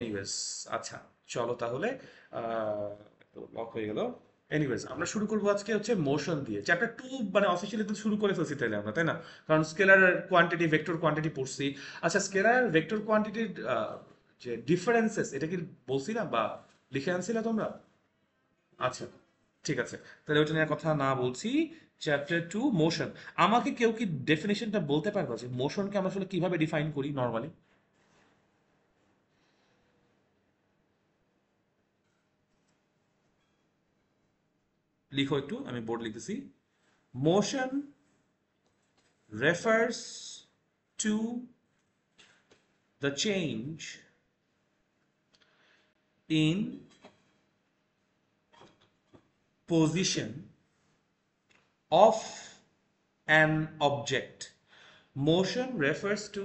Anyways আচ্ছা, চলো তাহলে লক হয়ে গেল। এনিওয়েজ আমরা শুরু করবো আজকে হচ্ছে মোশন দিয়ে। চ্যাপ্টার 2 মানে অফিসিয়ালি তো শুরু করে ফেলছি তাইলে আমরা, তাই না? কারণ স্কেলার কোয়ান্টিটি, ভেক্টর কোয়ান্টিটি পড়ছি। আচ্ছা, স্কেলার ভেক্টর কোয়ান্টিটির যে ডিফারেন্সেস, এটা কি বলছি না বা লিখে আনছিলা তোমরা? আচ্ছা, ঠিক আছে, তাহলে ওইটা নিয়ে কথা না বলছি। Chapter 2 motion. আমাকে কেউ কি ডেফিনেশনটা বলতে পারবে যে মোশনকে আমরা আসলে কিভাবে ডিফাইন করি নর্মালি? লিখো একটু, আমি বোর্ড লিখতেছি। Motion refers to the change in position of an object. Motion refers to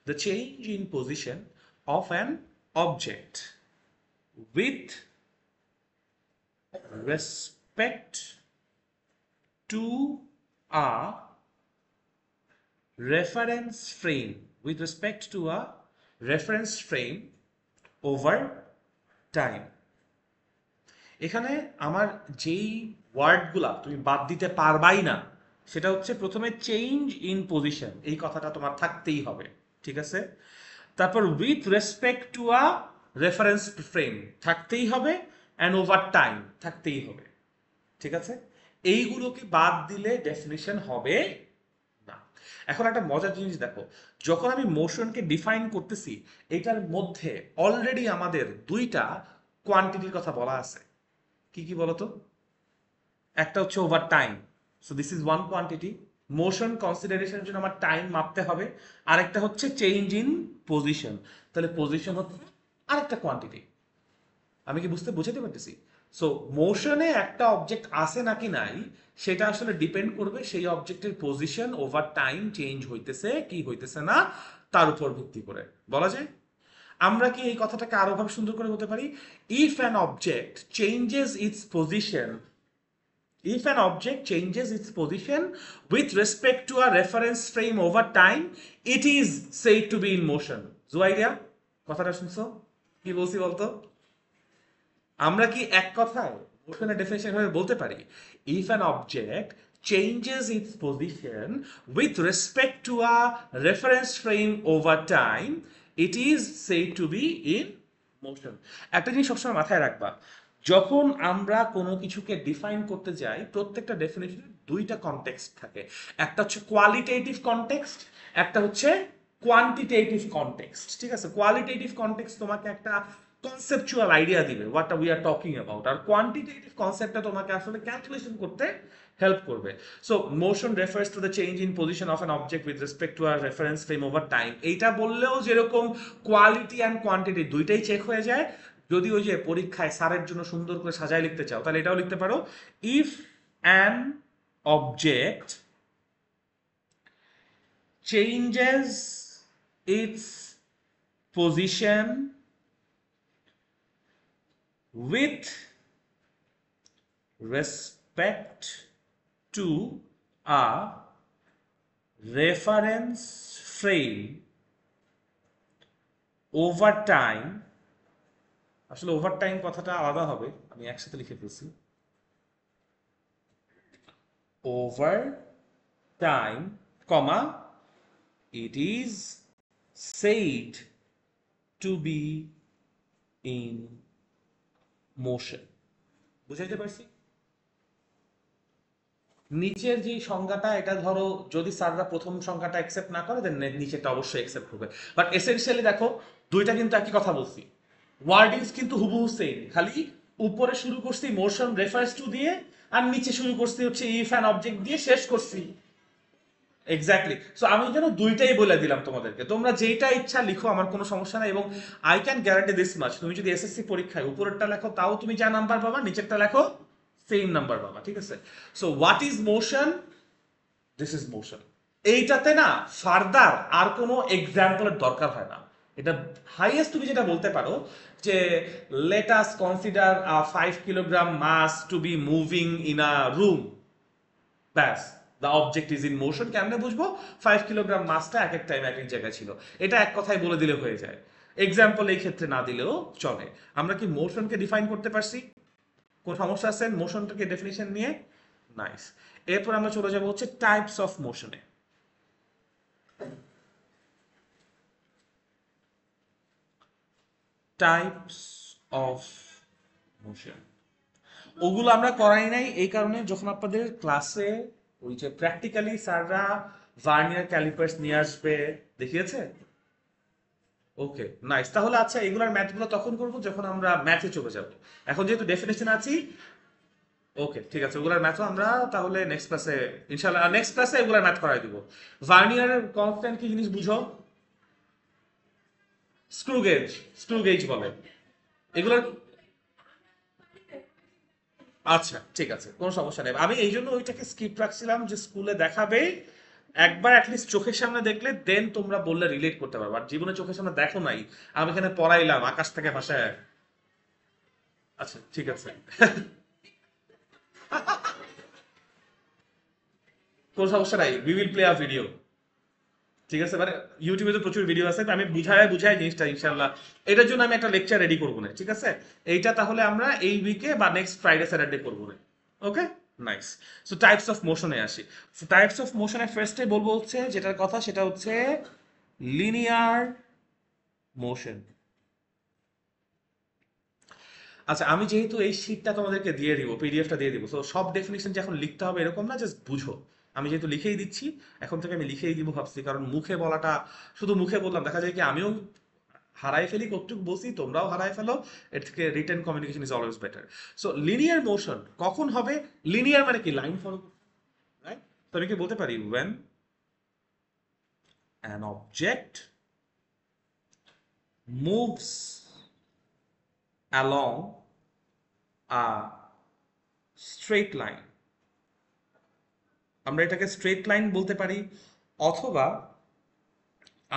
the change in position of an object with respect to a reference frame, with respect to a reference frame over time. এখানে আমার যেই ওয়ার্ডগুলা তুমি বাদ দিতে পারবাই না, সেটা হচ্ছে প্রথমে চেঞ্জ ইন পজিশন, এই কথাটা তোমার থাকতেই হবে। ঠিক আছে? তারপর with respect to a reference frame থাকতেই হবে, অ্যান্ড ওভার টাইম থাকতেই হবে। ঠিক আছে? এইগুলোকে বাদ দিলে ডেফিনিশন হবে না। এখন একটা মজার জিনিস দেখো, যখন আমি মোশনকে ডিফাইন করতেছি, এটার মধ্যে অলরেডি আমাদের দুইটা কোয়ান্টিটির কথা বলা আছে। কি কি বলতো? একটা হচ্ছে over time, so this is one quantity. Motion কনসিডারেশনের জন্য আমার টাইম মাপতে হবে। আরেকটা হচ্ছে চেঞ্জ ইন পজিশন, তাহলে পজিশন হচ্ছে আরেকটা কোয়ান্টিটি। আমি কি বুঝাতে পারতেছি? সো মোশনে একটা অবজেক্ট আছে নাকি নাই, সেটা আসলে ডিপেন্ড করবে সেই অবজেক্টের পজিশন ওভার টাইম চেঞ্জ হইতেছে কি হইতেছে না, তার উপর ভিত্তি করে বলা যায়। আমরা কি এই কথাটাকে আরো ভাবে সুন্দর করে বলতে পারি? If an object changes it's position, if an object changes its position with respect to a reference frame over time, it is said to be in motion. Juairia, কথাটা শুনছো? কি বলছি বলতো? আমরা কি এক কথায় মোশনের ডেফিনেশন ভাবে বলতে পারি, if an object changes its position with respect to a reference frame over time, it is said to be in motion. একটা জিনিস সবসময় মাথায় রাখবা, যখন আমরা কোনো কিছুকে ডিফাইন করতে যাই, প্রত্যেকটা ডেফিনেশনের দুইটা কনটেক্সট থাকে। একটা হচ্ছে কোয়ালিটেটিভ কনটেক্সট, একটা হচ্ছে কোয়ান্টিটেটিভ কনটেক্সট। ঠিক আছে? কোয়ালিটেটিভ কনটেক্সট তোমাকে একটা কনসেপচুয়াল আইডিয়া দিবে what we are talking about, আর কোয়ান্টিটেটিভ কনসেপ্টটা তোমাকে আসলে ক্যালকুলেশন করতে হেল্প করবে। So motion refers to the change in position of an object with respect to a reference frame over time. এইটা বললেও যেরকম কোয়ালিটি অ্যান্ড কোয়ান্টিটি দুইটাই চেক হয়ে যায়। যদি ওই যে পরীক্ষায় স্যারের জন্য সুন্দর করে সাজায় লিখতে চাও, তাহলে এটাও লিখতে পারো, if an object changes it's position with respect to a reference frame over time, আসলে ওভার টাইম কথাটা আলাদা হবে, আমি একসাথে লিখে ফেলছি। Over time, comma, it is said to be in motion। বুঝাইতে পারছি? নিচের যে সংজ্ঞাটা, এটা ধরো যদি স্যাররা প্রথম সংজ্ঞাটা অ্যাকসেপ্ট না করে, দেন নিচেরটা অবশ্যই অ্যাকসেপ্ট করবে। বাট এসেনশিয়ালি দেখো, দুইটা কিন্তু একই কথা বলছি, ওয়ার্ডিংস কিন্তু হুবহু সেম, খালি উপরে শুরু করছি মোশন রেফারেন্স টু দিয়ে, আর নিচে শুরু করছি হচ্ছে ইফ অ্যান অবজেক্ট দিয়ে শেষ করছি। এক্স্যাক্টলি। সো আমি যেন দুইটাই বলে দিলাম তোমাদেরকে, তোমরা যেইটা ইচ্ছা লিখো, আমার কোনো সমস্যা নাই। এবং I can guarantee this much, তুমি যদি এসএসসি পরীক্ষায় উপরেরটা লেখো, তাও তুমি যা নাম্বার পাবা, নিচেরটা লেখো সেম নাম্বার পাবা। ঠিক আছে? So what is motion? This is motion. এইটাতে না ফার্দার আর কোনো এক্সাম্পলের দরকার হয় না। এটা হাইয়েস্ট তুমি যেটা বলতে পারো যে let us consider a 5 kilogram mass to be moving in a room, ব্যাস, the object is in motion. কেমনে বুঝবো? 5 কিলোগ্রাম মাসটা এক এক টাইম এক এক জায়গায় ছিল, এটা এক কথায় বলে দিলে হয়ে যায়। এক্সাম্পল এই ক্ষেত্রে না দিলেও চলে। আমরা কি মোশনকে ডিফাইন করতে পারছি? কোন সমস্যা আছে মোশনটাকে ডেফিনিশন নিয়ে? নাইস। এরপর আমরা চলে যাবো হচ্ছে টাইপস অফ মোশনে। টাইপস অফ মোশন, ওগুলো আমরা করাই নাই এই কারণে, যখন আপনাদের ক্লাসে ওই যে প্র্যাকটিক্যালি স্যাররা ভার্নিয়ার ক্যালিপার্স নিয়ে আসবে, দেখিয়েছে? Okay nice. তাহলে আচ্ছা, এগুলার ম্যাথগুলো তখন করবো যখন আমরা ম্যাথে চলে যাব। এখন যেহেতু ডেফিনেশন আছি, ওকে ঠিক আছে, ওগুলার ম্যাথও আমরা তাহলে নেক্সট ক্লাসে ইনশাআল্লাহ, নেক্সট ক্লাসে এগুলার ম্যাথ করাই দিব। ভার্নিয়ারের কনস্ট্যান্ট কি জিনিস বুঝো? স্ক্রু গেজ, স্ক্রু গেজ বলে এগুলোর। আচ্ছা ঠিক আছে, কোনো সমস্যা নেই। আমি এই জন্য ওইটাকে স্কিপ রাখছিলাম যে স্কুলে দেখাবে, একবার অ্যাটলিস্ট চোখের সামনে দেখলে দেন তোমরা বললে রিলেট করতে পারবে। আর জীবনে চোখের সামনে দেখো নাই, আমি এখানে পড়াইলাম আকাশ থেকে ভাষায়। আচ্ছা ঠিক আছে। কোনো সমস্যা নাই, we will play a video. ঠিক আছে, মানে ইউটিউবে তো প্রচুর ভিডিও আছে, আমি বুঝায় বুঝাই জিনিসটা ইনশাল্লাহ। এটার জন্য আমি একটা লেকচার রেডি করবো না, ঠিক আছে? এইটা তাহলে আমরা এই উইকে বা নেক্সট ফ্রাইডে স্যাটারডে করবো না। Okay nice. So types of মোশনে আসি। টাইপস অফ মোশনে ফার্স্টে বলবো হচ্ছে যেটার কথা, সেটা হচ্ছে লিনিয়ার মোশন। আচ্ছা, আমি যেহেতু এই শীটটা তোমাদেরকে দিয়ে দিব, পিডিএফটা দিয়ে দিব, তো সব ডেফিনিশন যে এখন লিখতে হবে এরকম না, জাস্ট বুঝো। আমি যেহেতু লিখেই দিচ্ছি, এখন থেকে আমি লিখেই দিব ভাবছি, কারণ মুখে বলাটা, শুধু মুখে বললাম দেখা যায় কি আমিও হারাই ফেলি, কতটুকু বলছি তোমরাও হারাই ফেলো। এর থেকে written communication is always better. So linear motion কখন হবে? লিনিয়ার মানে কি? Line follow, right? তো আমি কি বলতে পারি, when an object moves along a straight line, আমরা এটাকে স্ট্রেট লাইন বলতে পারি, অথবা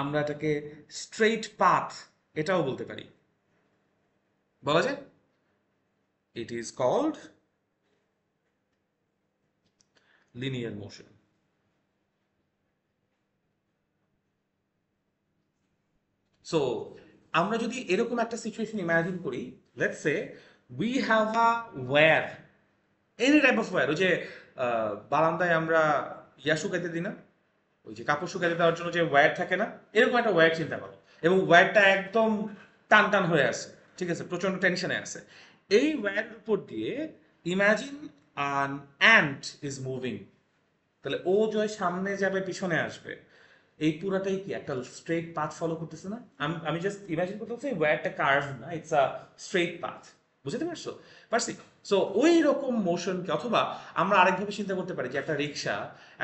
আমরা এটাকে স্ট্রেট পাথ এটাও বলতে পারি, বলা যায়। It is called linear motion. So আমরা যদি এরকম একটা সিচুয়েশন ইমাজিন করি, let's say we have a wire, any type of wire. ওই যে বারান্দায় আমরা ইয়া শুকাইতে দিই না, ওই যে কাপড় শুকাইতে দেওয়ার জন্য যে ওয়্যার থাকে না, এরকম একটা ওয়্যার চিন্তা করো, এবং ওয়্যারটা একদম টান টান হয়ে আছে, ঠিক আছে, প্রচন্ড টেনশনে আছে। এই ওয়্যারের উপর দিয়ে imagine an ant is moving, তাহলে ও যে সামনে যাবে পিছনে আসবে, এই পুরাটাই কি একটা স্ট্রেট পাথ ফলো করতেছে না? আমি জাস্ট ইমাজিন করতে হচ্ছে ওয়্যারটা কার্ভ না, ইটস আ স্ট্রেট পাথ। বুঝতে পারছো? পারছি। সো ওই রকম মোশনকে, অথবা আমরা আরেকভাবে চিন্তা করতে পারি যে একটা রিক্সা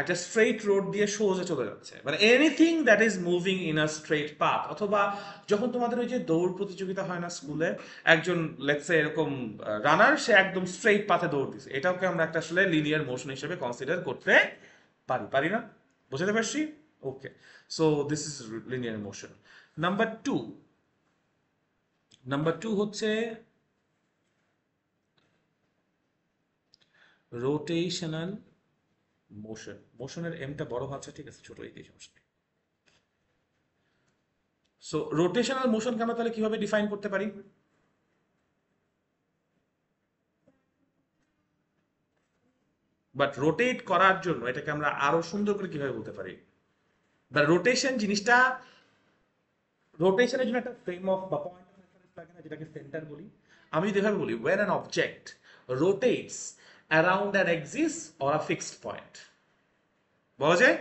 একটা স্ট্রেট রোড দিয়ে সোজা চলে যাচ্ছে, মানে anything that is moving in a straight path. অথবা যখন তোমাদের ওই যে দৌড় প্রতিযোগিতা হয় না স্কুলে, একজন লেটস সে এরকম রানার, সে একদম স্ট্রেট পাথে দৌড় দিছে, এটাকে আমরা একটা আসলে লিনিয়ার মোশন হিসেবে কনসিডার করতে পারি, পারি না? বুঝতে পারছি? Okay, so this is linear motion. Number two, number two হচ্ছে রোটেশনাল মোশন। মোশনের এমটা বড় আছে, ঠিক আছে, ছোট এই সমস্যা। সো রোটেশনাল মোশনকে আমরা তাহলে কিভাবে ডিফাইন করতে পারি? বাট রোটেট করার জন্য এটাকে আমরা আরো সুন্দর করে কিভাবে বলতে পারি? দ্য রোটেশন জিনিসটা, রোটেশনের জন্য একটা ফ্রেম অফ বা পয়েন্ট অফ রেফারেন্স লাগে না, যেটাকে সেন্টার বলি। আমি যদি এভাবে বলি, when an object rotates around an axis or a fixed point, বলা যায়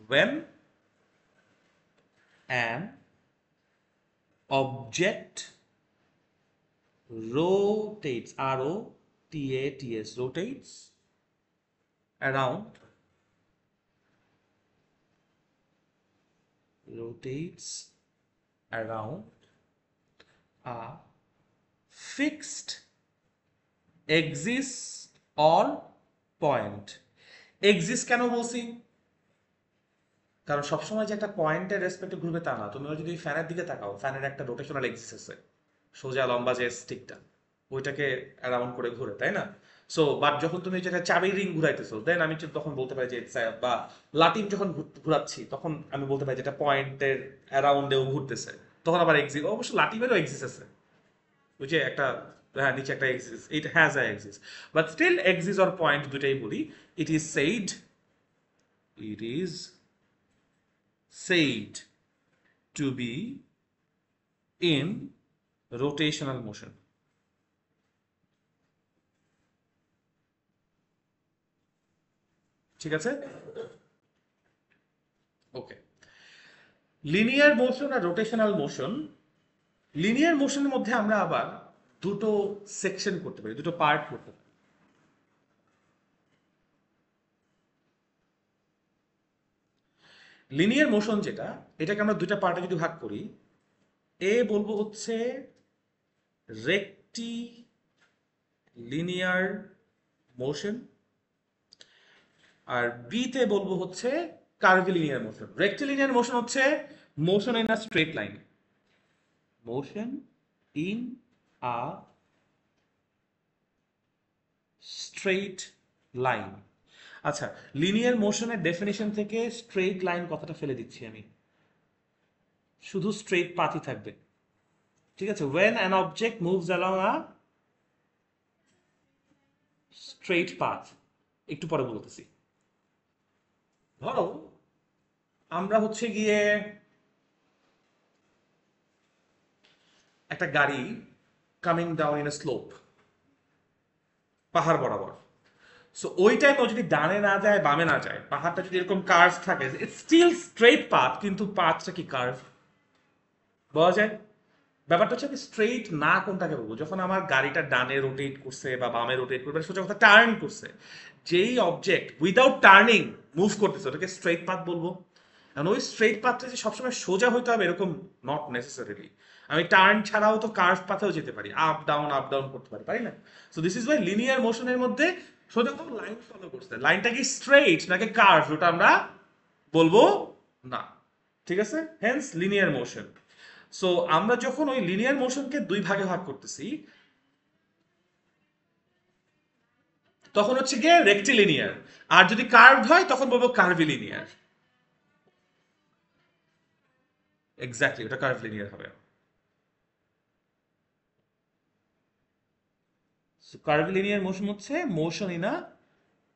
when an object rotates, R-O-T-A-T-S, rotates around, rotates around a fixed axis or point. Axis কেন বলছি? কারণ সবসময় যে একটা পয়েন্টের রেসপেক্টে ঘুরবে তা না। তুমি যদি ফ্যানের দিকে তাকাও, ফ্যানের একটা রোটেশনাল এক্সিস আছে, সোজা লম্বা যে স্টিকটা, ওইটাকে অ্যারাউন্ড করে ঘুরে, তাই না? সো বাট যখন তুমি যেটা চাবির রিং ঘুরাইতেছো, দেন আমি তখন বলতে পারি যে বা লাটিম যখন ঘুরাচ্ছি, তখন আমি বলতে পারি যেটা পয়েন্টের অ্যারাউন্ডেও ঘুরতেছে, তখন আবার এক্সিস, অবশ্য লাটিমেরও এক্সিস আছে, ওই যে একটা, হ্যাঁ নিচে একটা axis, it has a axis, but still axis or point দুটাই বলি। It is said, it is said to be in rotational motion. ঠিক আছে, ওকে। লিনিয়ার মোশন আর রোটেশনাল মোশন, লিনিয়ার মোশনের মধ্যে আমরা আবার দুটো সেকশন করতে পারি, দুটো পার্ট করতে পারি। লিনিয়ার মোশন যেটা, এটাকে আমরা দুইটা পার্টে যদি ভাগ করি, এ বলবো হচ্ছে রেক্টি লিনিয়ার মোশন, আর বিতে বলবো হচ্ছে কার্ভিলিনিয়ার মোশন। রেক্টিলিনিয়ার মোশন হচ্ছে motion in a straight line, motion in a straight line. আচ্ছা, লিনিয়ার মোশনের ডেফিনেশন থেকে স্ট্রেট লাইন কথাটা ফেলে দিচ্ছি আমি, শুধু স্ট্রেট পাথই থাকবে। ঠিক আছে, when an object moves along a straight path, একটু পরে বলতেছি। ধরো আমরা হচ্ছে গিয়ে একটা গাড়ি coming down in a slope, পাহাড় বরাবর। সো ওই টাইমে যদি ডানে না যায় বামে না যায়, পাহাড়টা যদি এরকম কার্ভ থাকে, ইটস স্টিল স্ট্রেট পাথ, কিন্তু পাথটা কি কার্ভ বলা যায়? ব্যাপারটা হচ্ছে আমি স্ট্রেট না কোনটাকে বলবো, যখন আমার গাড়িটা ডানে রোটেট করছে বা বামে রোটেট করবে, সোজা কথা টার্ন করছে, যেই অবজেক্ট উইদাউট টার্নিং মুভ করতেছে ওটাকে স্ট্রেট পাথ বলবো। কারণ ওই স্ট্রেট পাথটা যে সবসময় সোজা হইতে হবে এরকম নট নেসেসারিলি, আমি টার্ন ছাড়াও তো কার্ভ পাথেও যেতে পারি, আপ ডাউন করতে পারি, পারি না? So this is why linear মোশনের মধ্যে সোজা তো লাইন ফলো করছে, লাইনটা কি স্ট্রেট নাকি কার্ভ ওটা আমরা বলবো না। ঠিক আছে, হেন্স লিনিয়ার মোশন। সো আমরা যখন ওই লিনিয়ার মোশনকে দুই ভাগে ভাগ করতেছি, তখন হচ্ছে গিয়ে রেক্টিলিনিয়ার, আর যদি কার্ভড হয় তখন বলবো কার্ভিলিনিয়ার। এক্স্যাক্টলি, ওটা কার্ভিলিনিয়ার হবে। সো কার্ভিলিনিয়ার মোশন হচ্ছে motion in a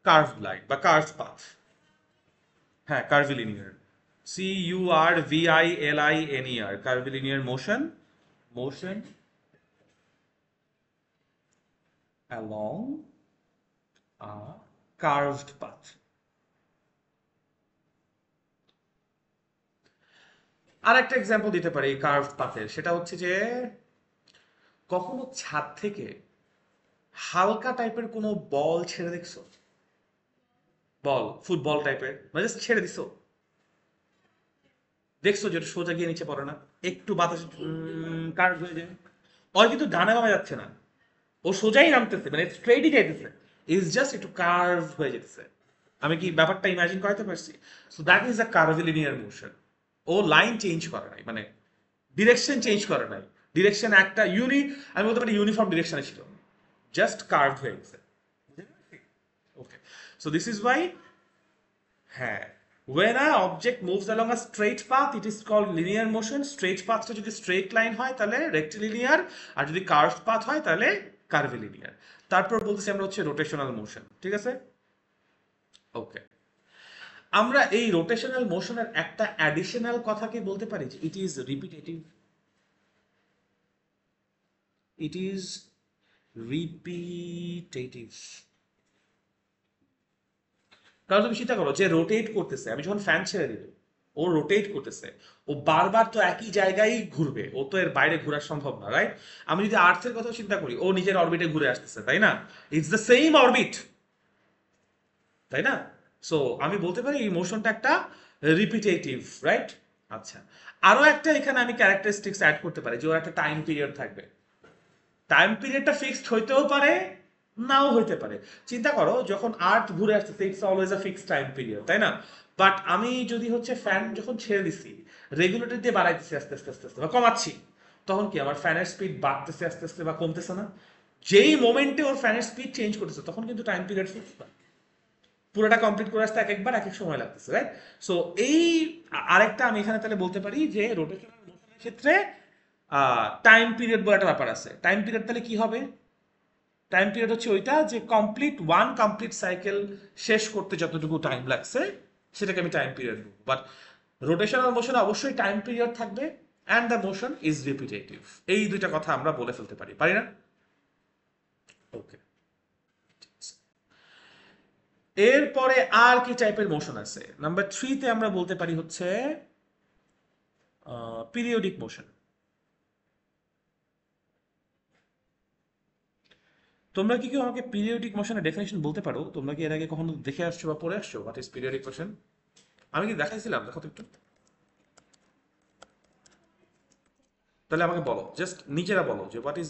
curved line বা কার্ভড পাথ। হ্যাঁ, curvilinear, CURVILINER, curvilinear motion, motion along a carved path. আর একটা এক্সাম্পল দিতে পারি কার্ভড পাথের, সেটা হচ্ছে যে কখনো ছাদ থেকে হালকা টাইপের কোনো বল ছেড়ে দেখছো? বল, ফুটবল টাইপের, মানে জাস্ট ছেড়ে দিছো, দেখছো যেটা সোজা গিয়ে নিচে পড়ে না, একটু বাতাসে কার্ভ হয়ে যায়, ওর কিন্তু ডানে বামে যাচ্ছে না, ও সোজাই নামতেছে, মানে স্ট্রেটই যাইতেছে, ইজ জাস্ট একটু কার্ভ হয়ে যেতেছে। আমি কি ব্যাপারটা ইমাজিন করাতে পারছি? So that is a curvilinear motion. ও লাইন চেঞ্জ করে নাই, মানে ডিরেকশন চেঞ্জ করে নাই, ডিরেকশন একটা আমি বলতে পারি ইউনিফর্ম ডিরেকশনে ছিল, জাস্ট কার্ভ হয়ে গেছে। ওকে, সো দিস ইজ ওয়াই, হ্যাঁ, when a object moves along a straight path it is called linear motion. straight পাথটা যদি স্ট্রেট লাইন হয় তাহলে রেক্টিলিনিয়ার, আর যদি কার্ভড পাথ হয় তাহলে কার্ভিলিনিয়ার। তারপর বলতেছি আমরা হচ্ছে রোটেশনাল মোশন। ঠিক আছে, ওকে। আমরা এই রোটেশনাল মোশনের একটা অ্যাডিশনাল কথা কি বলতে পারি যে it is repetitive, it is repetitive. কারণ তুমি চিন্তা করো যে রোটেট করতেছে, আমি যখন ফ্যান ছেড়ে দিব, ও রোটেট করতেছে, ও বারবার তো একই জায়গায় ঘুরবে, ও তো এর বাইরে ঘোরা সম্ভব না, রাইট? আমি যদি আর্থের কথা চিন্তা করি, ও নিজের অরবিটে ঘুরে আসতেছে, তাই না? ইটস দ্য সেম অরবিট, তাই না? সো আমি বলতে পারি এই মোশনটা একটা রিপিটেটিভ, রাইট? আচ্ছা, আরো একটা এখানে আমি ক্যারেক্টারিস্টিক্স অ্যাড করতে পারি যে ওর একটা টাইম পিরিয়ড থাকবে। টাইম পিরিয়ডটা ফিক্সড হইতেও পারে, নাও হইতে পারে। চিন্তা করো যখন আর্থ ঘুরে আসতেছে, it's always a fixed time period, তাই না? বাট আমি যদি হচ্ছে ফ্যান যখন ছেড়ে দিছি, রেগুলেটর দিয়ে বাড়াইতেছি আস্তে আস্তে আস্তে আস্তে বা কমাচ্ছি, তখন কি আমার ফ্যানের স্পিড বাড়তেছে আস্তে আস্তে বা কমতেছে না? যেই মোমেন্টে ওর ফ্যানের স্পিড চেঞ্জ করতেছে তখন কিন্তু টাইম পিরিয়ড ফিক্সড না, পুরোটা কমপ্লিট করে আসতে এক একবার এক এক সময় লাগতেছে, রাইট? সো এই আরেকটা আমি এখানে তাহলে বলতে পারি যে রোটেশনাল মোশনের ক্ষেত্রে টাইম পিরিয়ড বলে একটা ব্যাপার আছে। টাইম পিরিয়ড তাহলে কি হবে? টাইম পিরিয়ড হচ্ছে ওইটা যে কমপ্লিট সাইকেল শেষ করতে যতটুকু টাইম লাগছে সেটাকে আমি টাইম পিরিয়ড বলবো। বাট রোটেশনাল মোশনে অবশ্যই টাইম পিরিয়ড থাকবে and the motion is repetitive. এই দুইটা কথা আমরা বলে ফেলতে পারি, পারি না? ওকে। এরপরে আর কি টাইপের মোশন আছে? নাম্বার 3 তে আমরা বলতে পারি হচ্ছে পিরিয়ডিক মোশন। তোমরা কি কেউ আমাকে পিরিয়ডিক মোশনের ডেফিনেশন বলতে পারো? তোমরা কি এর আগে কখনো দেখে আসছো বা পড়ে আসছো হোয়াট ইজ পিরিয়ডিক মোশন? আমি কি দেখাইছিলাম? দেখো তো একটু। তাহলে আমাকে বলো, জাস্ট নিজেরা বলো যে হোয়াট ইজ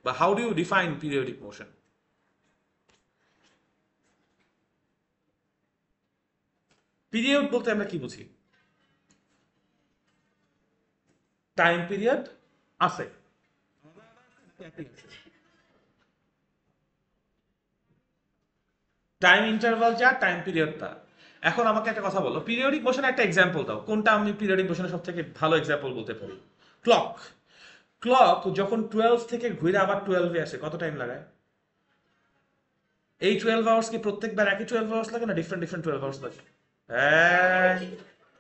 বা how do you define periodic motion? Period বলতে আমরা কি বুঝি? টাইম পিরিয়ড আছে, টাইম ইন্টারভাল যা টাইম পিরিয়ড তা। এখন আমাকে একটা কথা বলো, পিরিয়ডিক মোশনের একটা এক্সাম্পল দাও, কোনটা আমি পিরিয়ডিক মোশনের সব থেকে ভালো এক্সাম্পল বলতে পারি? ক্লক। ক্লক যখন 12 থেকে ঘুরে আবার 12-এ আসে কত টাইম লাগায়? এই 12 আওয়ার্স কি প্রত্যেকবার একই 12 আওয়ার্স লাগে না ডিফারেন্ট ডিফারেন্ট 12 আওয়ার্স লাগে? হ্যাঁ,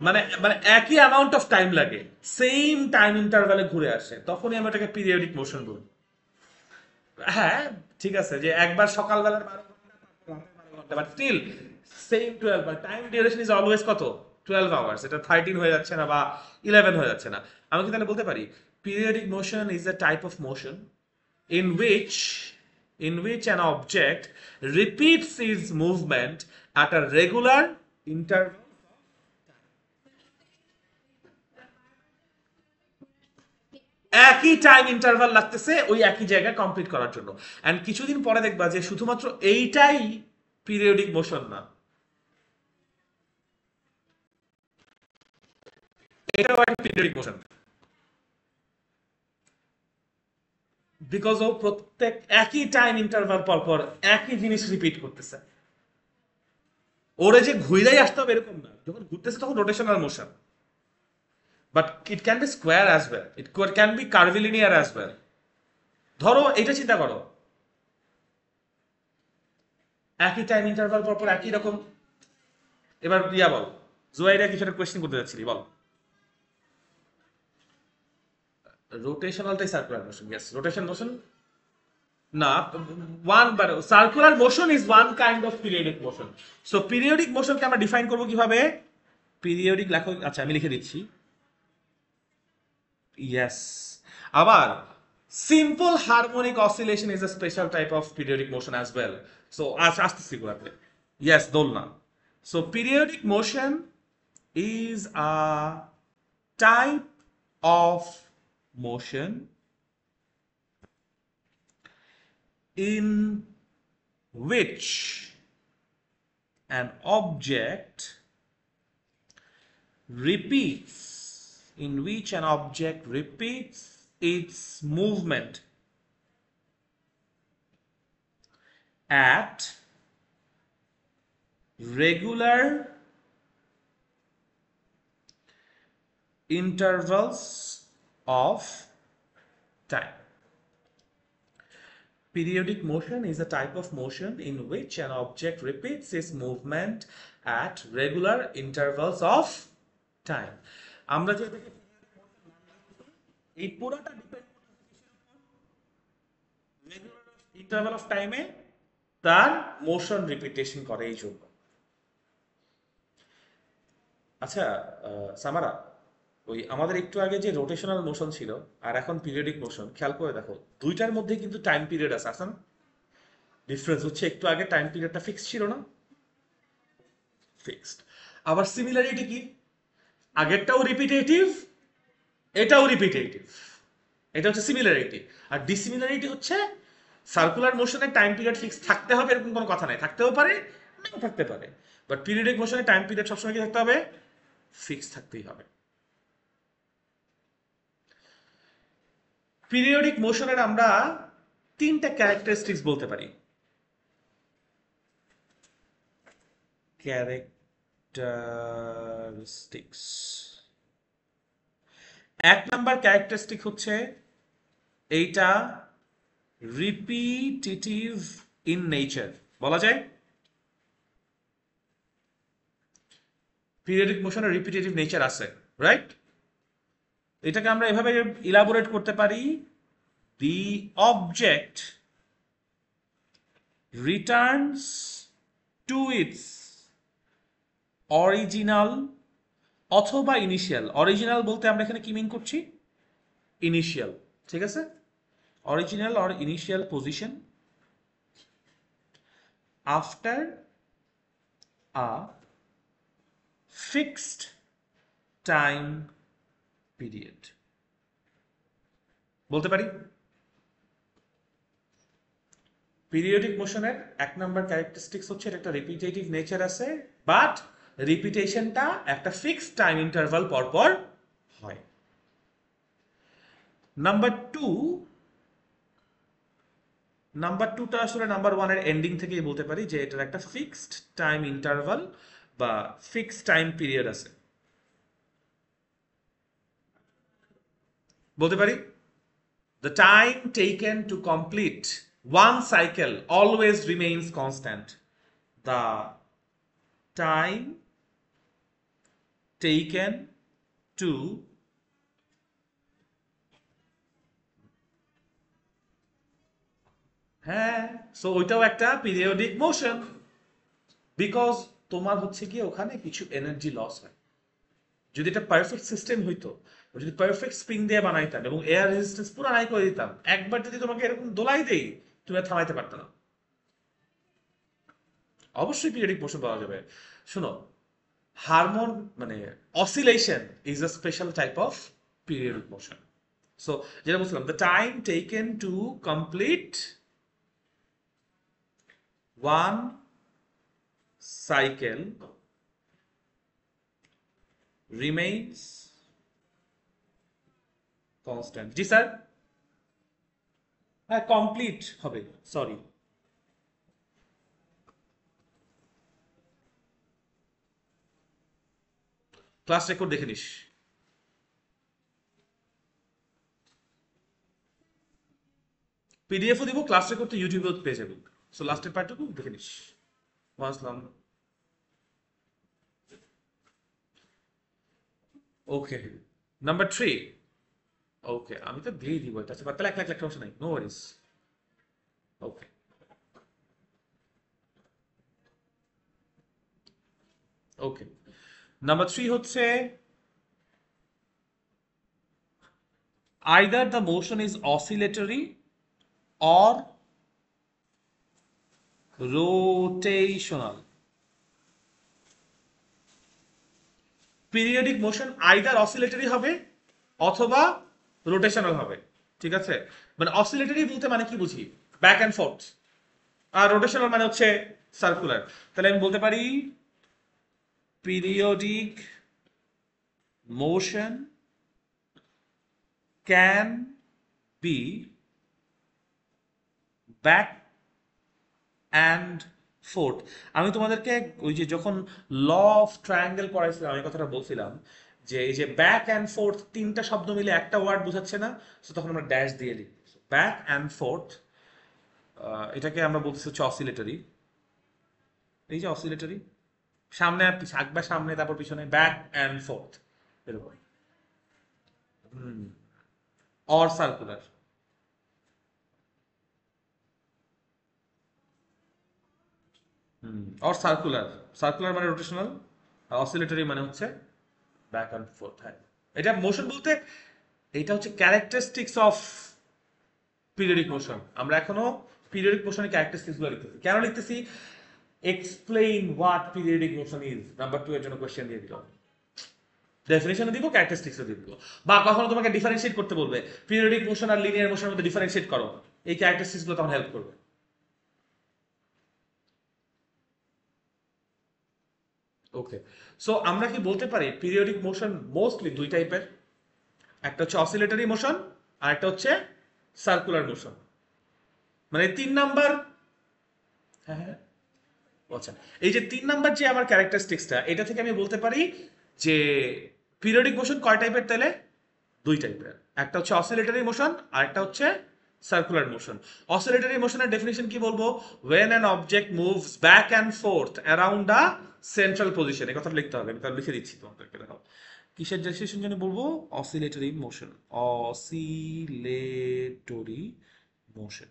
মানে মানে একই অ্যামাউন্ট অফ টাইম লাগে, সেম টাইম ইন্টারভ্যালে ঘুরে আসে, তখনই আমরা এটাকে পিরিয়ডিক মোশন বলি। হ্যাঁ, ঠিক আছে যে একবার সকালবেলার 12 ঘন্টা but still same 12, but time duration is always কত? 12 আওয়ার্স। এটা 13 হয়ে যাচ্ছে না বা 11 হয়ে যাচ্ছে না। আমি কি তাহলে বলতে পারি periodic motion is a type of motion in which an object repeats its movement at a regular interval, একই টাইম ইন্টারভাল লাগতেছে ওই একই জায়গায় কমপ্লিট করার জন্য। এন্ড কিছুদিন পরে দেখবা যে শুধুমাত্র এইটাই পিরিয়ডিক মোশন না, এটাও একটা পিরিয়ডিক মোশন, বিকজ ও প্রত্যেক একই টাইম ইন্টারভাল পর পর একই জিনিস রিপিট করতেছে। ওরে যে ঘুরাই আসতে হবে এরকম না, যখন ঘুরতেছে তখন rotational motion, but it can be square as well, it can be curvilinear as well. ধরো এটা চিন্তা করো, একই টাইম ইন্টারভাল পর পর একই রকম। এবার দিয়া বল, জুয়াইরা কিছু একটা কোয়েশ্চেন করতে যাচ্ছিলি, বল। রোটেশনালটাই circular motion, yes rotation motion. না, ওয়ান বার circular motion is one kind of periodic motion. So periodic মোশনকে আমরা ডিফাইন করবো কিভাবে? পিরিয়ডিক লেখো, আচ্ছা আমি লিখে দিচ্ছি। ইয়েস, আবার simple harmonic oscillation is a special type of periodic motion as well. So আচ্ছা আসতেছি গোড়াতে। ইয়েস, দোলনা। So periodic motion is a type of motion in which an object repeats its movement at regular intervals of time. Periodic motion is a type of motion in which an object repeats its movement at regular intervals of time. আমরা যে এই পুরোটা depend regular interval of টাইমে তার motion repetition করে এই জন্য। আচ্ছা সামারা, ওই আমাদের একটু আগে যে রোটেশনাল মোশন ছিল আর এখন পিরিয়ডিক মোশন, খেয়াল করে দেখো দুইটার মধ্যে কিন্তু টাইম পিরিয়ড আছে, আছে না? ডিফারেন্স হচ্ছে একটু আগে টাইম পিরিয়ডটা ফিক্সড ছিল না? ফিক্সড। আবার সিমিলারিটি কি? আগেরটাও রিপিটেটিভ, এটাও রিপিটেটিভ। এটা হচ্ছে সিমিলারিটি। আর ডিসিমিলারিটি হচ্ছে সার্কুলার মোশনে টাইম পিরিয়ড ফিক্স থাকতে হবে এরকম কোনো কথা নাই, থাকতেও পারে নাও থাকতে পারে। বাট পিরিয়ডিক মোশনে টাইম পিরিয়ড সবসময় কি থাকতে হবে? ফিক্স থাকতেই হবে। পিরিয়ডিক মোশনের আমরা তিনটা ক্যারেক্টারিস্টিক্স বলতে পারি। ক্যারেক্টারিস্টিক্স, এক নাম্বার ক্যারেক্টারিস্টিক হচ্ছে এইটা রিপিটিটিভ ইন নেচার বলা যায়। পিরিয়ডিক মোশনের রিপিটেটিভ নেচার আছে, রাইট? এটাকে আমরা এভাবে ইলাবোরেট করতে পারি, the object returns to its original অথবা ইনিশিয়াল। অরিজিনাল বলতে আমরা এখানে কি মিন করছি? ইনিশিয়াল, ঠিক আছে? Original or initial position after a fixed time period বলতে পারি। পিরিয়ডিক মোশনের এক নাম্বার ক্যারেক্টারিস্টিক্স হচ্ছে এটা একটা রিপিটেটিভ নেচার আছে, বাট রিপিটেশনটা একটা ফিক্সড টাইম ইন্টারভাল পর পর হয়। নাম্বার টুটা আসলে নাম্বার ওয়ানের এন্ডিং থেকেই বলতে পারি যে এটার একটা ফিক্সড টাইম ইন্টারভাল বা ফিক্সড টাইম পিরিয়ড আছে বলতে পারি। The time taken to complete one cycle always remains constant. The time taken to হ্যাঁ, সো ওইটাও একটা পিরিয়ডিক মোশন, বিকজ তোমার হচ্ছে কি ওখানে কিছু এনার্জি লস হয়। যদি এটা পারফেক্ট সিস্টেম হইতো, যদি পারফেক্ট স্প্রিং দিয়ে বানাইতাম এবং এয়ার রেজিস্ট্যান্স পুরো নাই করে দিতাম, একবার যদি তোমাকে এরকম দোলাই দেই তুমি আর থামাইতে পারতে না। অবশ্যই পিরিয়ডিক মোশন পাওয়া যাবে। শোনো, হারমোন মানে oscillation is a special type of periodic motion. So যেটা বলছিলাম, the time taken to complete one cycle remains constant. G sir, হ্যাঁ কমপ্লিট হবে, সরি। ক্লাস রেকর্ড দেখে নিস। পিডিএফও দিব, ক্লাস রেকর্ড তো ইউটিউবেও পেয়ে যাবেন। সো লাস্টের পার্টটুকু দেখে নিস। আসলাম। ওকে, নাম্বার 3। ওকে, আমি তো দিয়েই দিব এটা, আচ্ছা তাহলে 1 লাখ সমস্যা নাই, নো ওয়ারিস। ওকে, ওকে, নাম্বার 3 হচ্ছে either the motion is oscillatory or rotational. Periodic motion either oscillatory হবে অথবা রোটেশনাল হবে, ঠিক আছে? মানে অসিলেটরি বলতে মানে কি বুঝি? Back and forth. আর রোটেশনাল মানে হচ্ছে সার্কুলার। তাহলে আমি বলতে পারি periodic motion can be back and forth. আমি তোমাদেরকে ওই যে যখন ল অফ ট্রায়াঙ্গেল পড়াইছিলাম আমি কথাটা বলছিলাম যে এই যে ব্যাক অ্যান্ড ফোর্থ তিনটা শব্দ মিলে একটা ওয়ার্ড বোঝাচ্ছে না, সো তখন আমরা ড্যাশ দিয়ে দিই। ব্যাক অ্যান্ড ফোর্থ, এটাকে আমরা বলতেছি হচ্ছে অসিলেটরি। এই যে অসিলেটরি, সামনে আর একবার সামনে তারপর পিছনে, ব্যাক অ্যান্ড ফোর্থ এরকম। Or circular. Or circular, circular মানে রোটেশনাল, আর অসিলেটরি মানে হচ্ছে ব্যাক অ্যান্ড ফোর্থ। হ্যাঁ, এটা মোশন বলতে এটা হচ্ছে ক্যারেক্টারিস্টিক্স অফ পিরিয়ডিক মোশন। আমরা এখনো পিরিয়ডিক মোশনের ক্যারেক্টারিস্টিক্স গুলো লিখতেছি। কেন লিখতেছি? Explain what periodic motion is. Number 2 এর জন্য কোশ্চেন দিয়ে দিল, ডেফিনেশন দিব, ক্যারেক্টারিস্টিক্স দিব। বা কখনো তোমাকে ডিফারেন্সিয়েট করতে বলবে পিরিয়ডিক মোশন আর লিনিয়ার মোশনের মধ্যে ডিফারেন্সিয়েট করো, এই ক্যারেক্টারিস্টিক্স গুলো তখন হেল্প করবে। ওকে, সো আমরা কি বলতে পারি পিরিয়ডিক মোশন মোস্টলি দুই টাইপের, একটা হচ্ছে অসিলেটরি মোশন আর একটা হচ্ছে সার্কুলার মোশন। মানে 3 নাম্বার, হ্যাঁ হ্যাঁ, আচ্ছা, এই যে 3 নাম্বার যে আমার ক্যারেক্টারিস্টিক্সটা, এটা থেকে আমি বলতে পারি যে পিরিয়ডিক মোশন কয় টাইপের তাহলে? দুই টাইপের, একটা হচ্ছে অসিলেটরি মোশন আর একটা হচ্ছে সার্কুলার মোশন। অসিলেটরি মোশনের ডেফিনিশন কি বলবো? when an object moves back and forth around a central position, এই কথাটা লিখতে হবে, আমি তাহলে লিখে দিচ্ছি তোমাদেরকে, দেখো কিসের ডেফিনিশন জন্য বলবো? Oscillatory motion, oscillatory motion.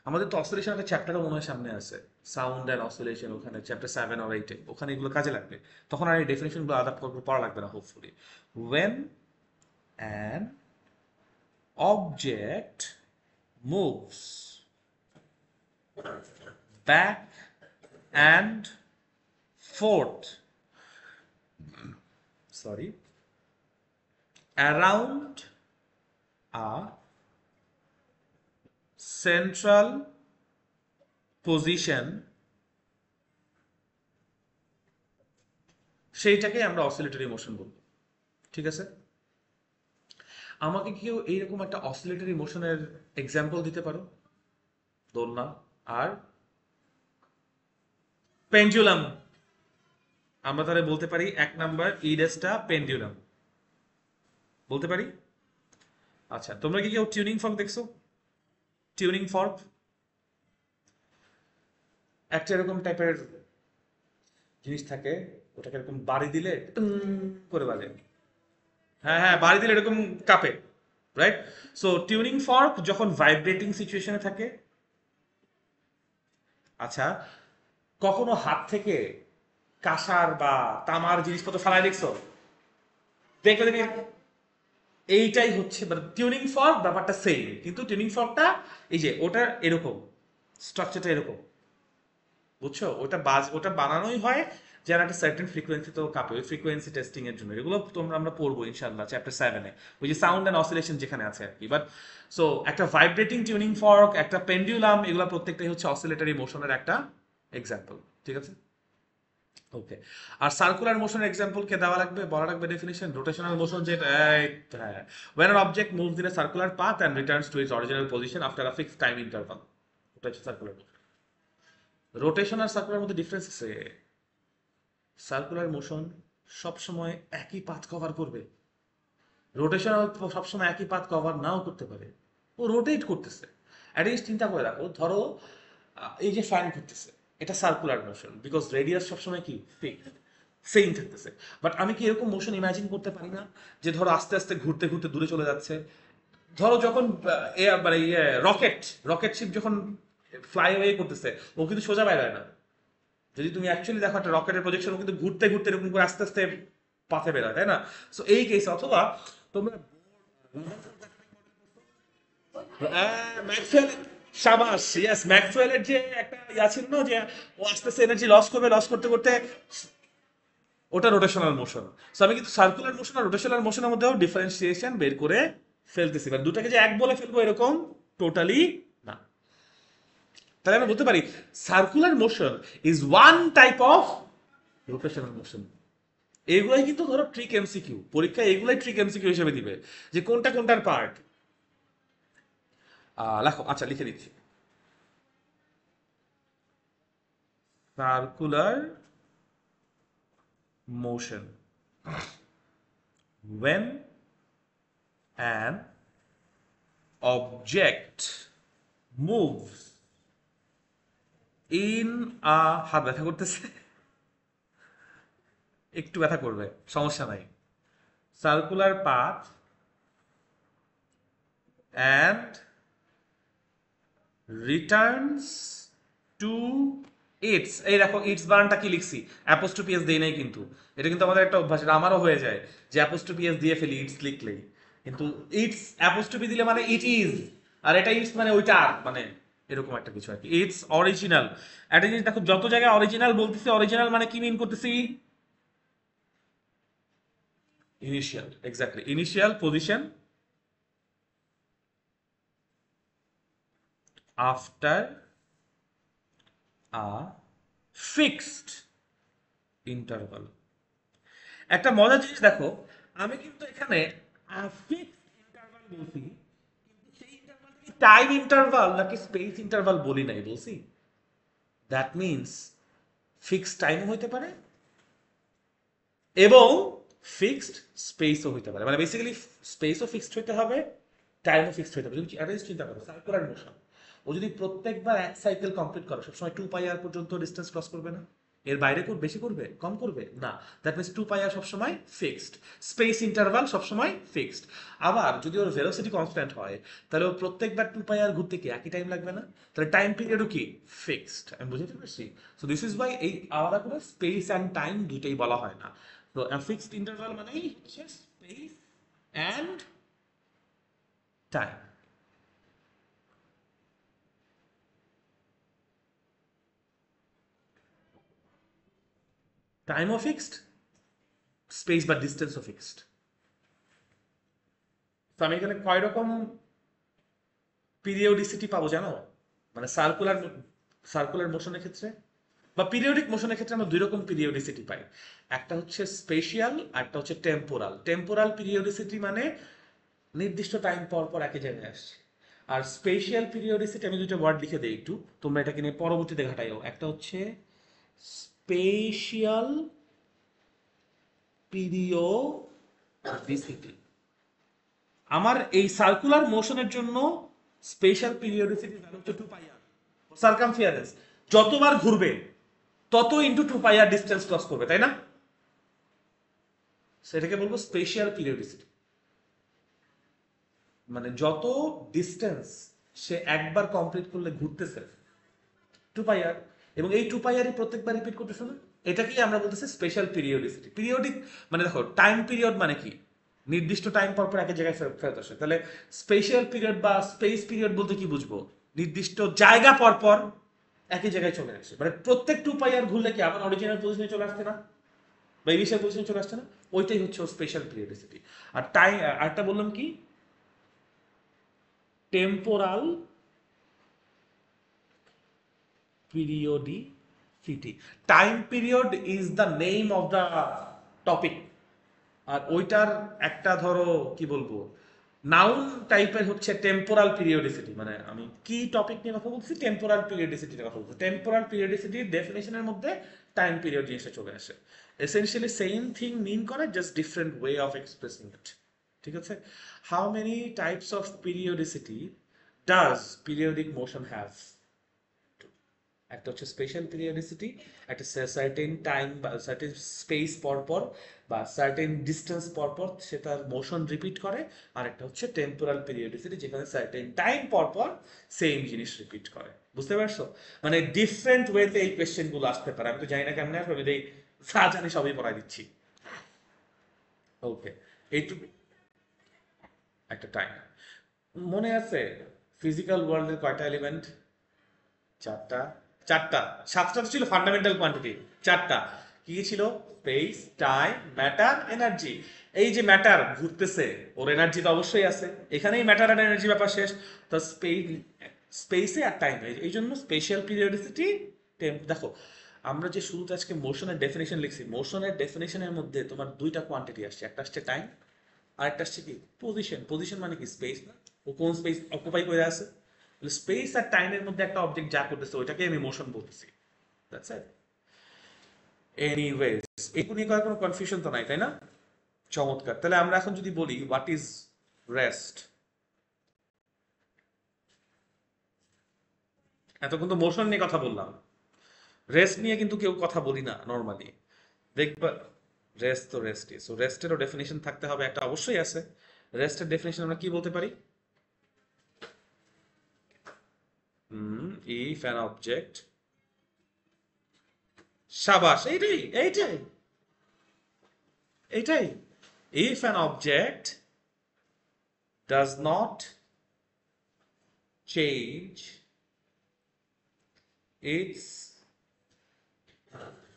আমাদের তো অসিলেশন একটা চ্যাপ্টারও মনে হয় সামনে আছে, সাউন্ড অ্যান্ড অসিলেশন, ওখানে চ্যাপ্টার 7 or 8 ওখানে এগুলো কাজে লাগবে, তখন আর এই ডেফিনেশনগুলো আলাদা করে পড়া লাগবে না hopefully. when an object moves back and forth, sorry, around a central position, সেইটাকে আমরা অসিলেটরি মোশন বলবো। ঠিক আছে, আমাকে কেউ এইরকম একটা অসিলেটরি মোশনের এক্সাম্পল দিতে পারো? দোলনা আর পেন্ডুলাম। আমরা তাহলে বলতে পারি 1 নাম্বার ইডেসটা পেন্ডুলাম বলতে পারি। আচ্ছা, তোমরা কি কেউ টিউনিং ফর্ক দেখছো? টিউনিং ফর্ক একটা এরকম টাইপের জিনিস থাকে, ওটাকে এরকম বাড়ি দিলে টুং করে বাজে। হ্যাঁ হ্যাঁ, বাড়ি দিলে এরকম কাঁপে, রাইট? সো টিউনিং ফর্ক যখন ভাইব্রেটিং সিচুয়েশনে থাকে, আচ্ছা, কখনো হাত থেকে কাঁসার বা তামার জিনিসপত্র ফালাই দেখছো? দেখলে দেখি এইটাই হচ্ছে টিউনিং ফর্ক, ব্যাপারটা সেম, কিন্তু টিউনিং ফর্কটা এই যে ওটা এরকম, স্ট্রাকচারটা এরকম, বুঝছো? ওটা বানানোই হয় যেন একটা সার্টেন ফ্রিকোয়েন্সি তো কাঁপে, ওই ফ্রিকোয়েন্সি টেস্টিং এর জন্য। এগুলো তোমরা আমরা পড়বো ইনশাআল্লাহ চ্যাপ্টার 7-এ, ওই যে সাউন্ড অ্যান্ড অসিলেশন যেখানে আছে আর কি। বাট সো একটা ভাইব্রেটিং টিউনিং ফর্ক, একটা পেন্ডুলাম, এগুলো প্রত্যেকটাই হচ্ছে অসিলেটরি মোশনের একটা এক্সাম্পল। ঠিক আছে, ওকে। আর সার্কুলার মোশনের এক্সাম্পল কে দেওয়া লাগবে, বলা লাগবে ডেফিনিশন। রোটেশনাল মোশন যেটা, হ্যাঁ, when an object moves in a circular path and returns to its original position after a fixed time interval, ওটা হচ্ছে সার্কুলার মোশন। রোটেশন আর সার্কুলার মধ্যে ডিফারেন্স আছে। সার্কুলার মোশন সবসময় একই পাথ কভার করবে, rotation সবসময় একই পাথ কভার নাও করতে পারে, ও রোটেট করতেছে। একটা জিনিস চিন্তা করে রাখো, ধরো এই যে ফ্যান ঘুরতেছে, এটা সার্কুলার মোশন, বিকজ রেডিয়াস সবসময় কি ফিক্সড, সেম থাকতেছে। বাট আমি কি এরকম মোশন ইমাজিন করতে পারি না যে ধরো আস্তে আস্তে ঘুরতে ঘুরতে দূরে চলে যাচ্ছে? ধরো যখন মানে রকেট শিপ যখন ফ্লাই ওয়ে করতেছে, ও কিন্তু সোজা বাইরে না। যদি তুমি অ্যাকচুয়ালি দেখো একটা রকেটের প্রজেকশন, ও কিন্তু ঘুরতে ঘুরতে এরকম করে আস্তে আস্তে পাথে বেরোয়, তাই না? সো এই কেস, অথবা তোমরা ম্যাক্সওয়েল, শাবাশ, ইয়েস, ম্যাক্সওয়েলের যে একটা ইয়া ছিল না, যে ও আস্তে আস্তে এনার্জি লস করবে, লস করতে করতে, ওটা রোটেশনাল মোশন। সো আমি কিন্তু সার্কুলার মোশন আর রোটেশনাল মোশনের মধ্যেও ডিফারেন্সিয়েশন বের করে ফেলতেছি, মানে দুটাকে যে এক বলে ফেলবো এরকম টোটালি না। তাহলে আমরা বলতে পারি circular motion is one type of rotational motion. এগুলাই কিন্তু ধরো ট্রিক এমসিকিউ, পরীক্ষায় এগুলাই ট্রিক এমসিকিউ হিসেবে দিবে, যে কোনটা কোনটার পার্ট। লেখো, আচ্ছা লিখে দিচ্ছি। Circular motion, when an object moves in a, হাত ব্যথা করতেছে, একটু ব্যথা করবে, সমস্যা নাই, circular path and returns to it's, এই দেখো ইটস বানানটা কি লিখছি, অ্যাপোস্ট্রোফি এস দেই নাই কিন্তু। এটা কিন্তু আমাদের একটা অভ্যাস, এটা আমারও হয়ে যায় যে অ্যাপোস্ট্রোফি এস দিয়ে ফেলি ইটস লিখলেই, কিন্তু ইটস অ্যাপোস্ট্রোফি দিলে মানে ইট ইজ, আর এটা ইটস মানে ওইটা, মানে এরকম একটা কিছু আর কি। ইটস অরিজিনাল, একটা জিনিস দেখো, যত জায়গায় অরিজিনাল বলতেছি, অরিজিনাল মানে কি মিন করতেছি? Initial, exactly, initial position after a fixed interval. একটা মজার জিনিস দেখো, আমি কিন্তু এখানে ফিক্সড ইন্টারভাল বলছি, কিন্তু সেই ইন্টারভাল কি টাইম ইন্টারভাল নাকি স্পেস ইন্টারভাল বলি নাই, বলছি। দ্যাট মিনস ফিক্সড টাইম হইতে পারে, এবং ফিক্সড স্পেসও হইতে পারে, মানে বেসিক্যালি স্পেসও ফিক্সড হইতে হবে, টাইমও ফিক্সড হইতে হবে। তুমি অ্যাটলিস্ট চিন্তা করো সার্কুলার মোশন, ও যদি প্রত্যেকবার এক সাইকেল কমপ্লিট করে সবসময় 2πr পর্যন্ত ডিস্টেন্স ক্রস করবে না? এর বাইরে বেশি করবে, কম করবে না? দ্যাট মিনস 2πr সবসময় ফিক্সড, স্পেস ইন্টারভাল সবসময় ফিক্সড। আবার যদি ওর ভেলোসিটি কনস্ট্যান্ট হয়, তাহলে ও প্রত্যেকবার 2πr ঘুরতে কি একই টাইম লাগবে না? তাহলে টাইম পিরিয়ডও কি ফিক্সড। আমি বুঝতে পারছি? সো দিস ইজ ওয়াই এই আলাদা করে স্পেস অ্যান্ড টাইম দুইটাই বলা হয় না। তো ফিক্সড ইন্টারভাল মানেই হচ্ছে স্পেস অ্যান্ড টাইম। টাইমও ফিক্সড, স্পেস বা ডিস্টেন্সও ফিক্সড। তো আমি এখানে কয় রকম পিরিয়ডিসিটি পাবো জানো? মানে সার্কুলার মোশনের ক্ষেত্রে বা পিরিয়ডিক মোশনের ক্ষেত্রে আমরা দুই রকম পিরিয়ডিসিটি পাই। একটা হচ্ছে স্পেশিয়াল আর একটা হচ্ছে টেম্পোরাল। টেম্পোরাল পিরিয়ডিসিটি মানে নির্দিষ্ট টাইম পর পর একই জায়গায় আসছে। আর স্পেশিয়াল পিরিয়ডিসিটি, আমি দুটো ওয়ার্ড লিখে দিই একটু, তোমরা এটাকে নিয়ে পরবর্তীতে ঘাটাইও। একটা হচ্ছে স্পেশিয়াল পিরিয়ডিসিটি। আমার এই সার্কুলার মোশনের জন্য স্পেশাল পিরিয়ডিসিটি ভ্যালু হচ্ছে 2πr। সার্কামফিয়ারেন্স যতবার ঘুরবে তত ইনটু 2πr ডিসটেন্স ক্রস করবে, তাই না? সেটাকে বলবো স্পেশাল পিরিয়ডিসিটি। মানে যত ডিস্টেন্স সে একবার কমপ্লিট করলে ঘুরতেছে 2πr, এবং এই 2πr প্রত্যেকবার রিপিট করতেছে না, এটাকেই আমরা বলতেছি স্পেশাল পিরিয়ডিসিটি। পিরিয়ডিক মানে দেখো টাইম পিরিয়ড মানে কি, নির্দিষ্ট টাইম পর পর এক জায়গায় ফেরত আসে। তাহলে স্পেশাল পিরিয়ড বা স্পেস পিরিয়ড বলতে কি বুঝবো? নির্দিষ্ট জায়গা পর পর একই জায়গায় চলে আসে। মানে প্রত্যেক 2πr ঘুরলে কি আমার অরিজিনাল পজিশনে চলে আসছে না, বা ইনিশিয়াল পজিশনে চলে আসছে না? ওইটাই হচ্ছে স্পেশাল পিরিয়ডিসিটি। আর টাইম আরেকটা বললাম কি, temporal periodicity. Time period is the name of the topic. আর ওইটার একটা ধরো কি বলবো নাউন টাইপের হচ্ছে টেম্পোরাল পিরিয়ডিসিটি। মানে আমি কি টপিক নিয়ে কথা বলছি, টেম্পোরাল পিরিয়ডিসিটির কথা বলছি। টেম্পোরাল পিরিয়ডিসিটির ডেফিনেশনের মধ্যে টাইম পিরিয়ড জিনিসটা চলে আসে। এসেনশিয়ালি সেম থিং মিন করে, just different way of expressing it. ঠিক আছে? How many types of periodicity does periodic motion have? একটা হচ্ছে স্পেশাল পিরিয়ডিসিটি, একটা সার্টেন টাইম বা সার্টেন স্পেস পর পর বা সার্টেন ডিস্টেন্স পর পর সে তার মোশন রিপিট করে। আর একটা হচ্ছে টেম্পোরাল পিরিয়ডিসিটি, যেখানে সার্টেন টাইম পর পর সেম জিনিস রিপিট করে। বুঝতে পারছো? মানে ডিফারেন্ট ওয়েতে এই কোয়েশ্চেন গুলো আসতে পারে। আমি তো জানি না কেমন আসবে, আমি যা জানি সবই পড়াই দিচ্ছি। ওকে, এইটুকু একটা টাইম। মনে আছে ফিজিক্যাল ওয়ার্ল্ডের কয়টা এলিমেন্ট? চারটা। চারটা। সাতটা তো ছিল ফান্ডামেন্টাল কোয়ান্টিটি, চারটা কি কি ছিল? Space, time, matter, energy. এই যে ম্যাটার ঘুরতেছে, ওর এনার্জি তো অবশ্যই আছে, এখানেই ম্যাটার আর এনার্জি ব্যাপার শেষ। তো স্পেসে আর টাইমে, এই জন্য স্পেশাল পিরিয়ডিসিটি। দেখো আমরা যে শুরুতে আজকে মোশনের ডেফিনেশন লিখছি, মোশনের ডেফিনেশনের মধ্যে তোমার দুইটা কোয়ান্টিটি আসছে, একটা আসছে টাইম আর একটা আসছে কি পজিশন। পজিশন মানে কি স্পেস না, ও কোন স্পেস অকুপাই করে আছে। স্পেস আর টাইমের মধ্যে একটা অবজেক্ট যা করতেছে ওইটাকে আমি মোশন বলতেছি। That's it. এনিওয়েজ, এগুলো নিয়ে কোনো কনফিউশন তো নাই, তাই না? চমৎকার। তাহলে আমরা এখন যদি বলি হোয়াট ইজ রেস্ট। এতক্ষণ তো মোশন নিয়ে কথা বললাম, রেস্ট নিয়ে কিন্তু কেউ কথা বলি না নর্মালি। দেখবা রেস্ট তো রেস্টই, সো রেস্টেরও ডেফিনেশন থাকতে হবে একটা, অবশ্যই আছে। রেস্টের ডেফিনেশন আমরা কি বলতে পারি? ইফ অ্যান অবজেক্ট, সাবাস, এইটাই এইটাই এইটাই। If an object does not change its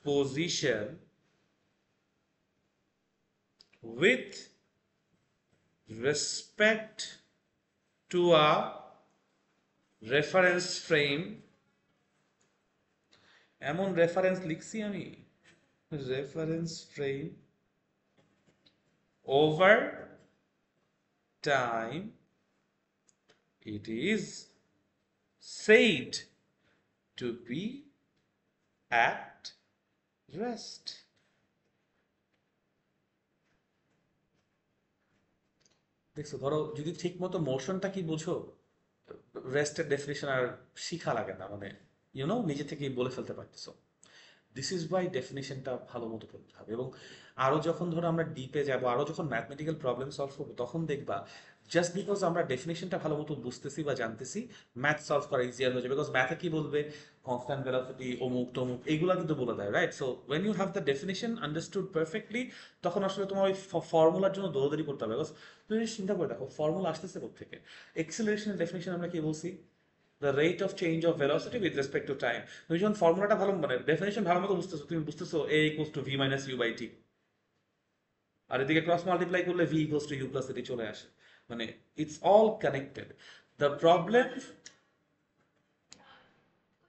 position with respect to a reference frame, এমন রেফারেন্স লিখছি আমি, reference frame, over time it is said to be at rest. দেখছো, ধরো যদি ঠিক মতো মোশনটা কি বুঝো, রেস্টের ডেফিনেশন আর শিখা লাগে না, মানে নিজে থেকেই বলে ফেলতে পারতেছো। দিস ইজ ওয়াই ডেফিনেশনটা ভালো মতো পড়তে হবে। এবং আরও যখন ধরো আমরা ডিপে যাব, আরও যখন ম্যাথমেটিক্যাল প্রবলেম সলভ করবো, তখন দেখবা জাস্ট বিকজ আমরা ডেফিনেশনটা ভালো মতো বুঝতেছি বা জানতেছি, ম্যাথ সলভ করা ইজিয়ার হয়ে যাবে। বিকজ ম্যাথে কি বলবে, কনস্ট্যান্ট ভেলোসিটি অমুক তমুক এইগুলা কিন্তু বলে দেয়, right? So when you have the definition understood perfectly, তখন আসলে তোমার ওই ফর্মুলার জন্য দৌড়াদৌড়ি করতে হবে। বিকজ তুমি যদি চিন্তা করে দেখো ফর্মুলা আসতেছে কোথেকে, এক্সিলারেশনের ডেফিনেশন আমরা কি বলছি, the rate of change of velocity with respect to time। তুমি যখন ফর্মুলাটা ভালো মানে ডেফিনেশন ভালো মতো বুঝতেছো, তুমি বুঝতেছো a equals to v minus u by t, আর এদিকে ক্রস মাল্টিপ্লাই করলে v equals to u plus t চলে আসে। মানে it's all connected. The problem,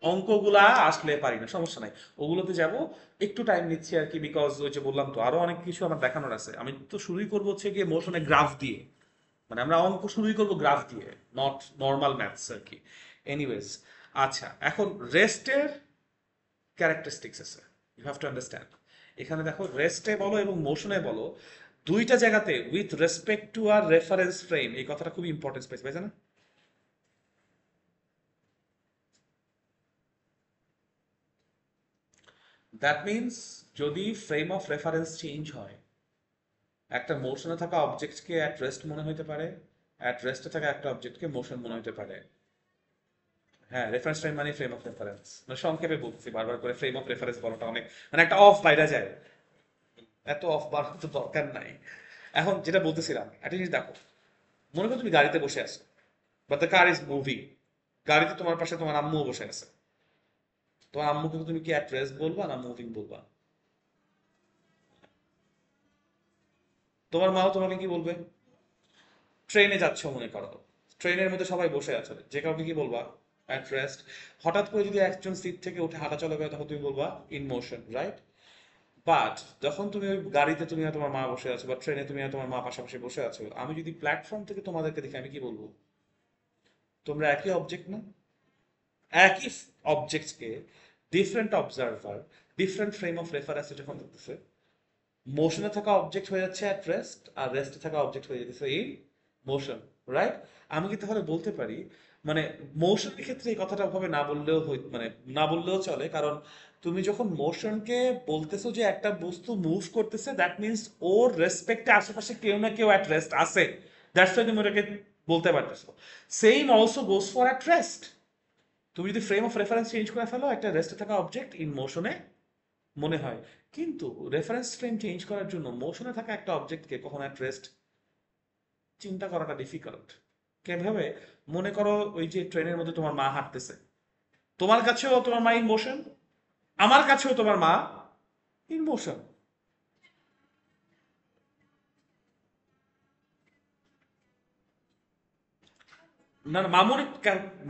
অঙ্কগুলা আসলে পারি না, সমস্যা নাই, ওগুলোতে যাব, একটু টাইম নিচ্ছি আর কি, বিকজ ওই যে বললাম তো আরো অনেক কিছু আমার দেখানোর আছে। আমি তো শুরুই করবো হচ্ছে গিয়ে মোশনে গ্রাফ দিয়ে, মানে আমরা অঙ্ক শুরুই করবো গ্রাফ দিয়ে, নট নর্মাল ম্যাথস আর কি। এনিওয়েজ, আচ্ছা এখন রেস্টের ক্যারেক্টারিস্টিক্স আছে, ইউ হ্যাভ টু আন্ডারস্ট্যান্ড। এখানে দেখো রেস্টে বলো এবং মোশনে বলো, দুইটা জায়গাতে with respect to a reference frame, এই কথাটা খুব ইম্পর্টেন্ট স্পেস পাইছে না? দ্যাট মিনস যদি ফ্রেম অফ রেফারেন্স চেঞ্জ হয়, একটা মোশনে থাকা অবজেক্টকে অ্যাট রেস্ট মনে হতে পারে, অ্যাট রেস্টে থাকা একটা অবজেক্টকে মোশন মনে হতে পারে। হ্যাঁ, রেফারেন্স ফ্রেম মানে ফ্রেম অফ রেফারেন্স, মানে সংক্ষেপে বলছি বারবার করে, ফ্রেম অফ রেফারেন্স বলাটা অনেক মানে একটা অফ বাইরে যায়, এত অফ বাড়ার তো দরকার নাই। এখন যেটা বলতেছিলাম, একটা জিনিস দেখো, মনে করো তুমি গাড়িতে বসে আছো, but the car is moving, গাড়িতে তোমার পাশে তোমার আম্মুও বসে আছে, তোমার আম্মুকে তুমি কি অ্যাট রেস্ট বলবা না মুভিং বলবা? তোমার মাও তোমাকে কি বলবে? ট্রেনে যাচ্ছ মনে করো, ট্রেনের মধ্যে সবাই বসে আছে, যে কাউকে কি বলবা? At rest. হঠাৎ করে যদি একজন সিট থেকে উঠে হাঁটা চলা করে, তখন তুমি বলবা ইন মোশন, রাইট? বাট যখন তুমি ওই গাড়িতে তুমি আর তোমার মা বসে আছো, বা ট্রেনে তুমি আর তোমার মা পাশাপাশি বসে আছো, আমি যদি প্ল্যাটফর্ম থেকে তোমাদেরকে দেখি, আমি কি বলবো? তোমরা একই অবজেক্ট না? একই অবজেক্টকে different observer, different frame of reference যখন দেখতেছে, মোশনে থাকা অবজেক্ট হয়ে যাচ্ছে অ্যাট রেস্ট, আর রেস্টে থাকা অবজেক্ট হয়ে যাচ্ছে ইন মোশন, রাইট? আমি কি তাহলে বলতে পারি, মানে মোশনের ক্ষেত্রে এই কথাটা ওভাবে না বললেও মানে না বললেও চলে, কারণ তুমি যখন মোশনকে বলতেছো যে একটা বস্তু মুভ করতেছে, দ্যাট মিনস ওর রেসপেক্টে আশেপাশে কেউ না কেউ অ্যাট রেস্ট আছে, দ্যাটস ওয়াই তুমি ওটাকে বলতে পারতেছো। Same also goes for at rest. তুমি যদি ফ্রেম অফ রেফারেন্স চেঞ্জ করে ফেলো, একটা রেস্টে থাকা অবজেক্ট ইন মোশনে মনে হয়, কিন্তু রেফারেন্স ফ্রেম চেঞ্জ করার জন্য মোশনে থাকা একটা অবজেক্টকে কখনো অ্যাট রেস্ট চিন্তা করাটা ডিফিকাল্ট। কিভাবে? মনে করো ওই যে ট্রেনের মধ্যে তোমার মা হাঁটতেছে, তোমার কাছেও তোমার মা ইন মোশন, আমার কাছেও তোমার মা ইন মোশন। না না, মামুনি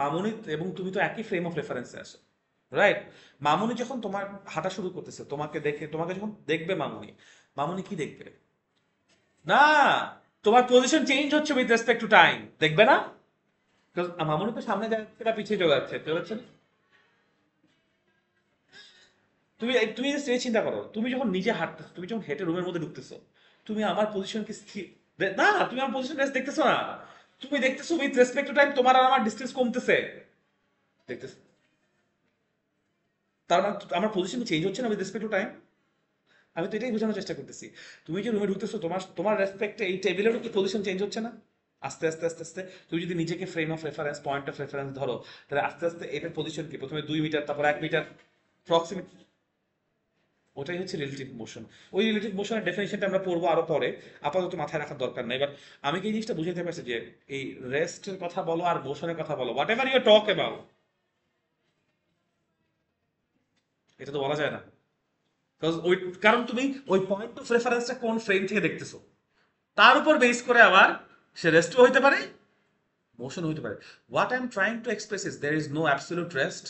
মামুনি এবং তুমি তো একই ফ্রেম অফ রেফারেন্সে আসো, রাইট? মামুনি যখন তোমার হাঁটা শুরু করতেছে, তোমাকে দেখে, তোমাকে যখন দেখবে মামুনি, মামুনি কি দেখবে? না, তোমার পজিশন চেঞ্জ হচ্ছে উইথ রেসপেক্ট টু টাইম, দেখবে না? Because মামুনি তো সামনে যাচ্ছে না পিছিয়ে চলে যাচ্ছে, চলে যাচ্ছে না? তুমি তুমি just এই চিন্তা করো, তুমি যখন নিজে হাঁটতেছো, তুমি যখন হেঁটে রুমের মধ্যে ঢুকতেছো, তুমি আমার পজিশনকে স্থির, না তুমি আমার পজিশন দেখতেছো না, তুমি দেখতেছো উইথ রেসপেক্ট টু টাইম তোমার আর আমার ডিস্টেন্স কমতেছে, দেখতেছো? তার মানে আমার পজিশন চেঞ্জ হচ্ছে না উইথ রেসপেক্ট টু টাইম। আমি তো এটাই বোঝানোর চেষ্টা করতেছি। তুমি যে রুমে ঢুকতেছো, তোমার তোমার রেসপেক্টে এই টেবিলেরও কি পজিশন চেঞ্জ হচ্ছে না? আস্তে আস্তে আস্তে আস্তে তুমি যদি নিজেকে frame of reference, point of reference ধরো, তাহলে আস্তে আস্তে এটার পজিশন কি, প্রথমে 2 মিটার, তারপর 1 মিটার প্রক্সিমিটি, ওটাই হচ্ছে রিলেটিভ মোশন। ওই রিলেটিভ মোশনের ডেফিনেশনটা আমরা পড়বো আরো পরে, আপাতত মাথায় রাখার দরকার নাই। এবার আমি কি এই জিনিসটা বুঝাতে পারছি যে এই রেস্টের কথা বলো আর মোশনের কথা বলো, whatever you talk about, এটা তো বলা যায় না। ওই, কারণ তুমি ওই পয়েন্ট অফ রেফারেন্সটা কোন ফ্রেম থেকে দেখতেছো, তার উপর বেস করে আবার সে রেস্টও হইতে পারে, মোশন হইতে পারে। What I am trying to express is there is no absolute rest,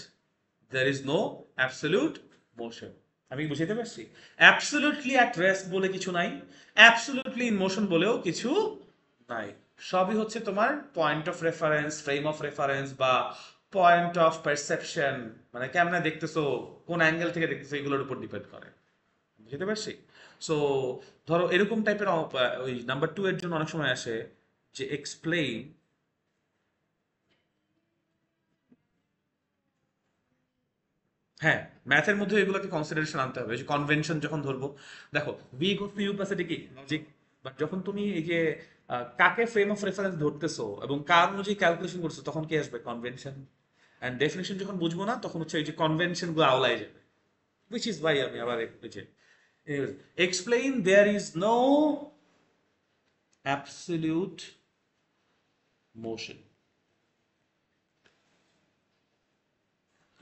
there is no absolute motion. আমি কি বুঝাইতে পারছি? অ্যাবসলিউটলি অ্যাট রেস্ট বলে কিছু নাই, অ্যাবসলিউটলি ইন মোশন বলেও কিছু নাই। সবই হচ্ছে তোমার point of reference, frame of reference, বা পয়েন্ট অফ পারসেপশন, মানে কেমনে দেখতেছো, কোন অ্যাঙ্গেল থেকে দেখতেছো, এগুলোর উপর ডিপেন্ড করে। বুঝতে পারছি? সো ধরো এরকম টাইপের ওই নাম্বার 2 এর জন্য অনেক সময় আসে যে এক্সপ্লেইন হ্যাঁ, ম্যাথের মধ্যে এগুলোকে কনসিডারেশন আনতে হবে। যে কনভেনশন যখন ধরবো, দেখো V equal to U plus এটা কি লজিক, বাট যখন তুমি এই যে কাকে ফ্রেম অফ রেফারেন্স ধরতেছো এবং কার অনুযায়ী ক্যালকুলেশন করছো, তখন কি আসবে? কনভেনশন। অ্যান্ড ডেফিনেশন যখন বুঝবো না, তখন হচ্ছে এই যে কনভেনশন গুলো আওলায় যাবে, which is why আমি আবার এই যে explain there is no absolute motion,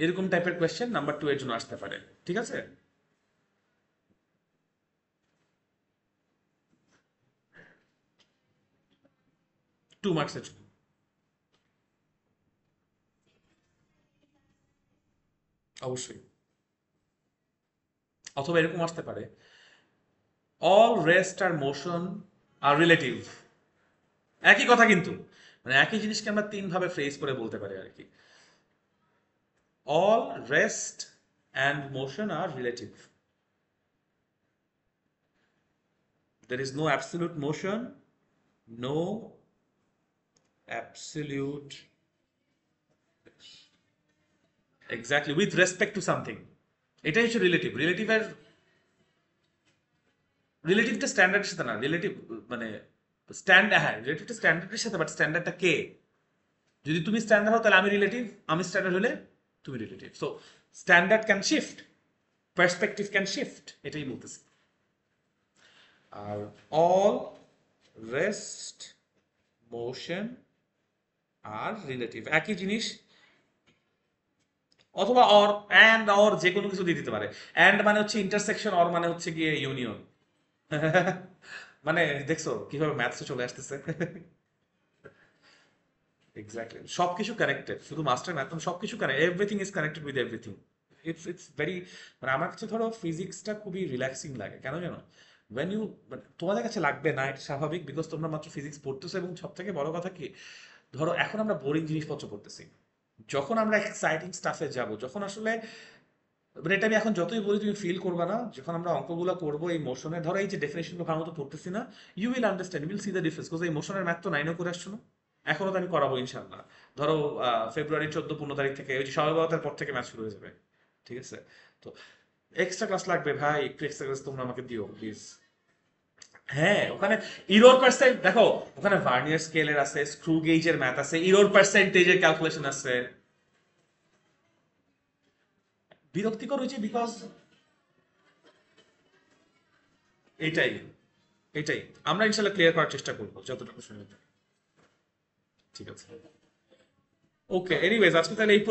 এরকম টাইপের কোয়েশ্চেন নাম্বার 2 এর জন্য আসতে পারে। ঠিক আছে, 2 মার্কসের জন্য। অবশ্যই। অথবা এরকম আসতে পারে, all rest R motion are relative. একই কথা কিন্তু, মানে একই জিনিসকে আমরা 3 ভাবে ফ্রেজ করে বলতে পারি আর কি। All rest and motion are relative. There is no absolute motion, no absolute, exactly, with respect to something. এটাই হচ্ছে রিলেটিভ। রিলেটিভটা স্ট্যান্ডার্ডের সাথে না, রিলেটিভ মানে হ্যাঁ রিলেটিভটা স্ট্যান্ডার্ডের সাথে, বাট স্ট্যান্ডার্ডটা কে? যদি তুমি স্ট্যান্ডার্ড হও তাহলে আমি রিলেটিভ, আমি স্ট্যান্ডার্ড হলে তুমি relative. So standard can shift, perspective can shift, এটাই বলতেছি। আর all rest motion are relative একই জিনিস। অথবা অর, অ্যান্ড অর যে কোনো কিছু দিয়ে দিতে পারে। অ্যান্ড মানে হচ্ছে ইন্টারসেকশন, অর মানে হচ্ছে গিয়ে ইউনিয়ন। মানে দেখছো কিভাবে ম্যাথসে চলে আসতেছে। এক্স্যাক্টলি, সবকিছু কানেক্টেড, শুধু মাস্টার ম্যাথ না, সবকিছু connect, everything is connected with everything. It's very, মানে আমার কাছে ধরো ফিজিক্সটা খুবই রিল্যাক্সিং লাগে, কেন জানো? ওয়েন ইউ, তোমাদের কাছে লাগবে না, এটা স্বাভাবিক, বিকজ তোমরা মাত্র ফিজিক্স পড়তেছো। এবং সব থেকে বড় কথা কি, ধরো এখন আমরা বোরিং জিনিসপত্র পড়তেছি, যখন আমরা এক্সাইটিং স্টাফে যাব, যখন আসলে, মানে এটা আমি এখন যতই বলি তুমি ফিল করবা না, যখন আমরা অঙ্কগুলো করবো এই মোশনে, ধরো এই যে ডেফিনেশনগুলো ভালো মতো পড়তেছি না, you will understand, you will see the difference, because এই মোশনের ম্যাথ তো 9 করে আসছো না, এখনো তো আমি করাবো ইনশাল্লাহ। ধরো ফেব্রুয়ারি 14-15 তারিখ থেকে, ওই যে সবাই পর থেকে ম্যাথ শুরু হয়ে যাবে। ঠিক আছে, তো এক্সট্রা ক্লাস লাগবে ভাই, একটু এক্সট্রা ক্লাস তোমরা আমাকে দিও প্লিজ। হ্যাঁ, ওখানে ইরোর পার্সেন্ট দেখো, ওখানে ভার্নিয়ার স্কেলের আছে, স্ক্রু গেজের ম্যাথ আছে, ইরোর পার্সেন্টেজের ক্যালকুলেশন আছে। বিরক্তিকর হয়েছে বিকজ এটাই, এটাই আমরা ইনশাল্লাহ ক্লিয়ার করার চেষ্টা করবো যতটুকু সময়। ঠিক আছে, ওকে, এনিওয়েজ আজকে তাহলে এই